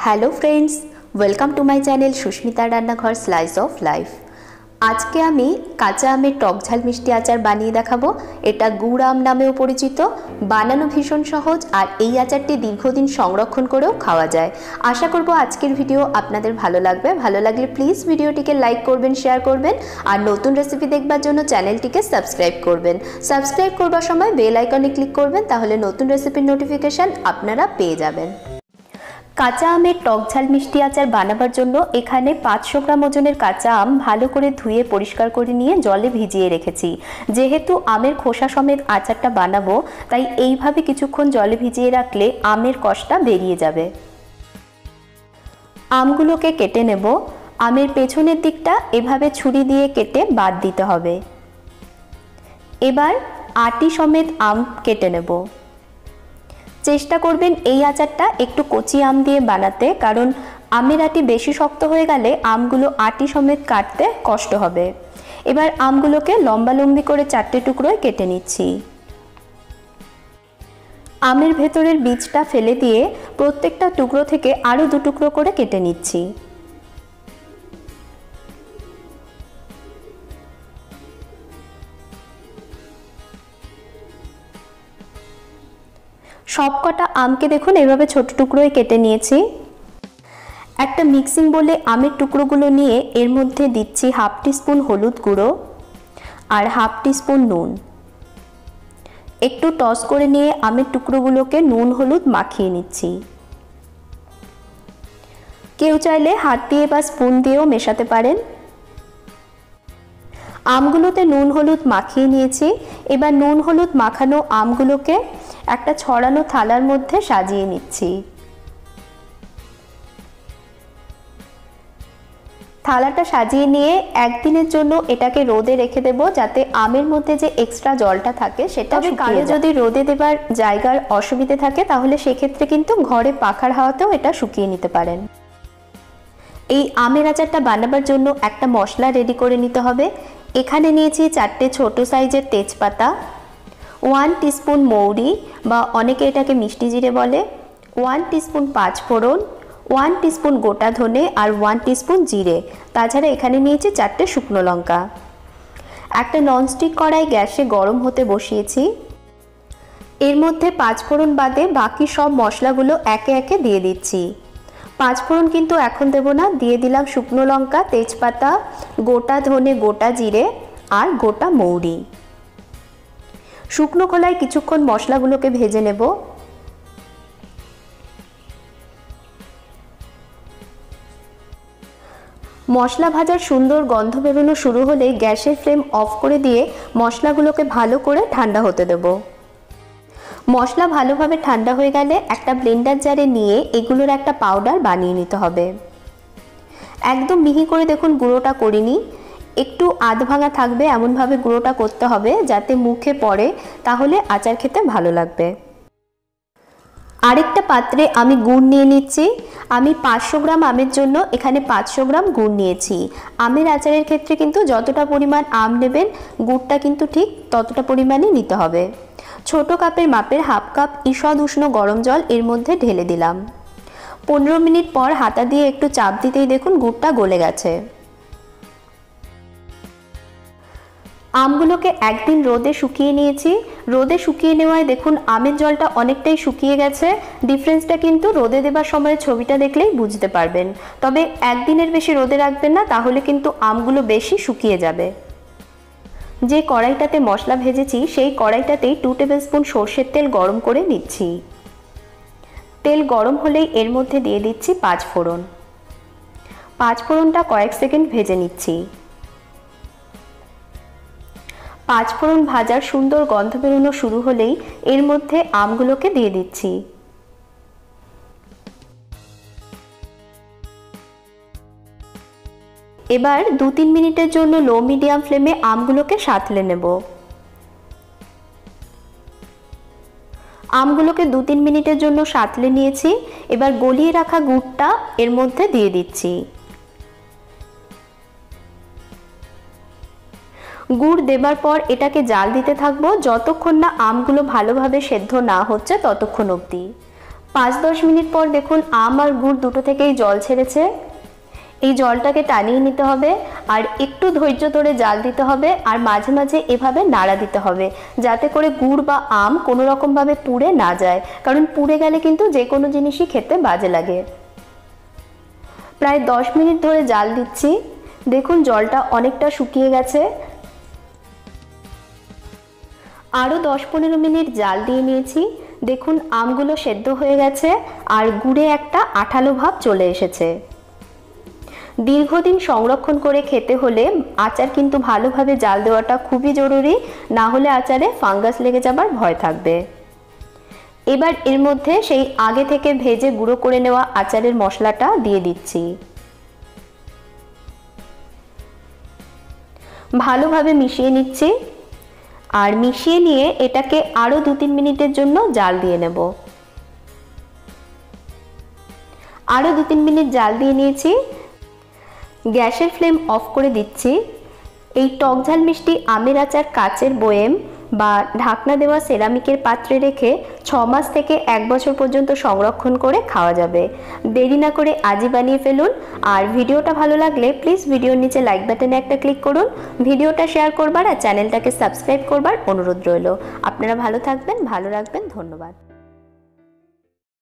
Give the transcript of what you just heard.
Hello friends, welcome to my channel সুস্মিতার রান্নাঘর slice of life. আজকে আমি কাঁচা আমের টকঝাল মিষ্টি আচার বানিয়ে দেখাবো। এটা গুড় আম নামেও পরিচিত, বানানো ভীষণ সহজ আর এই আচারটি দীর্ঘদিন সংরক্ষণ করেও খাওয়া যায়। আশা করব আজকের ভিডিও আপনাদের ভালো লাগবে। ভালো লাগলে প্লিজ ভিডিওটিকে লাইক করবেন, শেয়ার করবেন আর নতুন রেসিপি দেখবার জন্য চ্যানেলটিকে সাবস্ক্রাইব করবেন। সাবস্ক্রাইব করবার সময় বেল আইকনে ক্লিক করবেন, তাহলে নতুন রেসিপির নোটিফিকেশান আপনারা পেয়ে যাবেন। কাঁচা আমের টকঝাল মিষ্টি আচার বানাবার জন্য এখানে 500 গ্রাম ওজনের কাঁচা আম ভালো করে ধুয়ে পরিষ্কার করে নিয়ে জলে ভিজিয়ে রেখেছি। যেহেতু আমের খোসা সমেত আচারটা বানাবো, তাই এইভাবে কিছুক্ষণ জলে ভিজিয়ে রাখলে আমের কষটা বেরিয়ে যাবে। আমগুলোকে কেটে নেব। আমের পেছনের দিকটা এভাবে ছুরি দিয়ে কেটে বাদ দিতে হবে। এবার আটি সমেত আম কেটে নেব। চেষ্টা করবেন এই আচারটা একটু কচি আম দিয়ে বানাতে, কারণ আমের আটি বেশি শক্ত হয়ে গেলে আমগুলো আটি সমেত কাটতে কষ্ট হবে। এবার আমগুলোকে লম্বা লম্বি করে 4টে টুকরোয় কেটে নিচ্ছি। আমের ভেতরের বীজটা ফেলে দিয়ে প্রত্যেকটা টুকরো থেকে আরও 2 টুকরো করে কেটে নিচ্ছি। সবকটা আমকে দেখুন এভাবে ছোট টুকরোয় কেটে নিয়েছি। একটা মিক্সিং বলে আমের টুকরোগুলো নিয়ে এর মধ্যে দিচ্ছি 1/2 টিস্পুন হলুদ গুঁড়ো আর 1/2 টিস্পুন নুন। একটু টস করে নিয়ে আমের টুকরোগুলোকে নুন হলুদ মাখিয়ে নিচ্ছি। কেউ চাইলে হাত দিয়ে বা স্পুন দিয়েও মেশাতে পারেন। আমগুলোতে নুন হলুদ মাখিয়ে নিয়েছি। এবার নুন হলুদ মাখানো আমগুলোকে একটা ছড়ানো থালার মধ্যে সাজিয়ে নিচ্ছি। থালাটা সাজিয়ে নিয়ে একদিনের জন্য এটাকে রোদে রেখে দেব, যাতে আমের মধ্যে যে এক্সট্রা জলটা থাকে সেটা শুকিয়ে যায়। যদি রোদে দেবার জায়গার অসুবিধে থাকে তাহলে সেক্ষেত্রে কিন্তু ঘরে পাখার হাওয়াতেও এটা শুকিয়ে নিতে পারেন। এই আমের আচারটা বানাবার জন্য একটা মশলা রেডি করে নিতে হবে। এখানে নিয়েছি 4টে ছোট সাইজের তেজপাতা, 1 টিস্পুন মৌরি বা অনেকে এটাকে মিষ্টি জিরে বলে, 1 টিস্পুন 5 ফোড়ন, 1 টিস্পুন গোটা ধনে আর 1 টিস্পুন জিরে। তাছাড়া এখানে নিয়েছি 4টে শুকনো লঙ্কা। একটা ননস্টিক কড়াই গ্যাসে গরম হতে বসিয়েছি। এর মধ্যে 5 ফোড়ন বাদে বাকি সব মশলাগুলো একে একে দিয়ে দিচ্ছি। 5 ফোড়ন কিন্তু এখন দেব না, দিয়ে দিলাম শুকনো লঙ্কা, তেজপাতা, গোটা ধনে, গোটা জিরে আর গোটা মৌরি। শুকনো খোলায় কিছুক্ষণ মশলাগুলোকে ভেজে নেব। মশলা ভাজার সুন্দর গন্ধ বেরোনো শুরু হলেই গ্যাসের ফ্লেম অফ করে দিয়ে মশলাগুলোকে ভালো করে ঠান্ডা হতে দেব। মশলা ভালোভাবে ঠান্ডা হয়ে গেলে একটা ব্লেন্ডার জারে নিয়ে এগুলোর একটা পাউডার বানিয়ে নিতে হবে। একদম মিহি করে দেখুন গুঁড়োটা করিনি, একটু আধ ভাঙা থাকবে এমনভাবে গুঁড়োটা করতে হবে যাতে মুখে পড়ে, তাহলে আচার খেতে ভালো লাগবে। আরেকটা পাত্রে আমি গুড় নিয়ে নিচ্ছি। আমি 500 গ্রাম আমের জন্য এখানে 500 গ্রাম গুড় নিয়েছি। আমের আচারের ক্ষেত্রে কিন্তু যতটা পরিমাণ আম নেবেন গুড়টা কিন্তু ঠিক ততটা পরিমাণই নিতে হবে। ছোট কাপের মাপের 1/2 কাপ ঈষৎ উষ্ণ গরম জল এর মধ্যে ঢেলে দিলাম। 15 মিনিট পর হাতা দিয়ে একটু চাপ দিতেই দেখুন গুড়টা গলে গেছে। আমগুলোকে একদিন রোদে শুকিয়ে নিয়েছি। রোদে শুকিয়ে নেওয়ায় দেখুন আমের জলটা অনেকটাই শুকিয়ে গেছে। ডিফারেন্সটা কিন্তু রোদে দেবার সময় ছবিটা দেখলেই বুঝতে পারবেন। তবে একদিনের বেশি রোদে রাখবেন না, তাহলে কিন্তু আমগুলো বেশি শুকিয়ে যাবে। যে কড়াইটাতে মশলা ভেজেছি সেই কড়াইটাতেই 2 টেবিল স্পুন সর্ষের তেল গরম করে নিচ্ছি। তেল গরম হলেই এর মধ্যে দিয়ে দিচ্ছি 5 ফোড়ন। 5 ফোড়নটা কয়েক সেকেন্ড ভেজে নিচ্ছি। 5 ফোড়ন ভাজার সুন্দর গন্ধ বেরোনো শুরু হলেই এর মধ্যে আমগুলোকে দিয়ে দিচ্ছি। এবার 2-3 মিনিটের জন্য লো মিডিয়াম ফ্লেমে আমগুলোকে সাঁতলে নেব। আমগুলোকে 2-3 মিনিটের জন্য সাঁতলে নিয়েছি। এবার গলিয়ে রাখা গুড়টা এর মধ্যে দিয়ে দিচ্ছি। গুড় দেবার পর এটাকে জাল দিতে থাকবো যতক্ষণ না আমগুলো ভালোভাবে সেদ্ধ না হচ্ছে ততক্ষণ অবধি। 5-10 মিনিট পর দেখুন আম আর গুড় দুটো থেকেই জল ছেড়েছে। এই জলটাকে টানিয়ে নিতে হবে আর একটু ধৈর্য ধরে জাল দিতে হবে আর মাঝে মাঝে এভাবে নাড়া দিতে হবে যাতে করে গুড় বা আম কোনো রকমভাবে পুড়ে না যায়, কারণ পুড়ে গেলে কিন্তু যে কোনো জিনিসই খেতে বাজে লাগে। প্রায় 10 মিনিট ধরে জাল দিচ্ছি। দেখুন জলটা অনেকটা শুকিয়ে গেছে। আরও 10-15 মিনিট জাল দিয়ে নিয়েছি। দেখুন আমগুলো সেদ্ধ হয়ে গেছে আর গুড়ে একটা আঠালো ভাব চলে এসেছে। দীর্ঘদিন সংরক্ষণ করে খেতে হলে আচার কিন্তু ভালোভাবে জাল দেওয়াটা খুবই জরুরি, না হলে আচারে ফাঙ্গাস লেগে যাবার ভয় থাকবে। এবার এর মধ্যে সেই আগে থেকে ভেজে গুঁড়ো করে নেওয়া আচারের মশলাটা দিয়ে দিচ্ছি। ভালোভাবে মিশিয়ে নিচ্ছি আর মিশিয়ে নিয়ে এটাকে আরও 2-3 মিনিটের জন্য জাল দিয়ে নেব। আরও 2-3 মিনিট জাল দিয়ে নিয়েছি। গ্যাসের ফ্লেম অফ করে দিচ্ছি। এই টকঝাল মিষ্টি আমের আচার কাচের বয়েম বা ঢাকনা দেওয়া সেরামিকের পাত্রে রেখে 6 মাস থেকে 1 বছর পর্যন্ত সংরক্ষণ করে খাওয়া যাবে। দেরি না করে আজই বানিয়ে ফেলুন। আর ভিডিওটা ভালো লাগলে প্লিজ ভিডিওর নিচে লাইক বাটনে একটা ক্লিক করুন। ভিডিওটা শেয়ার করবার আর চ্যানেলটাকে সাবস্ক্রাইব করবার অনুরোধ রইল। আপনারা ভালো থাকবেন, ভালো রাখবেন। ধন্যবাদ।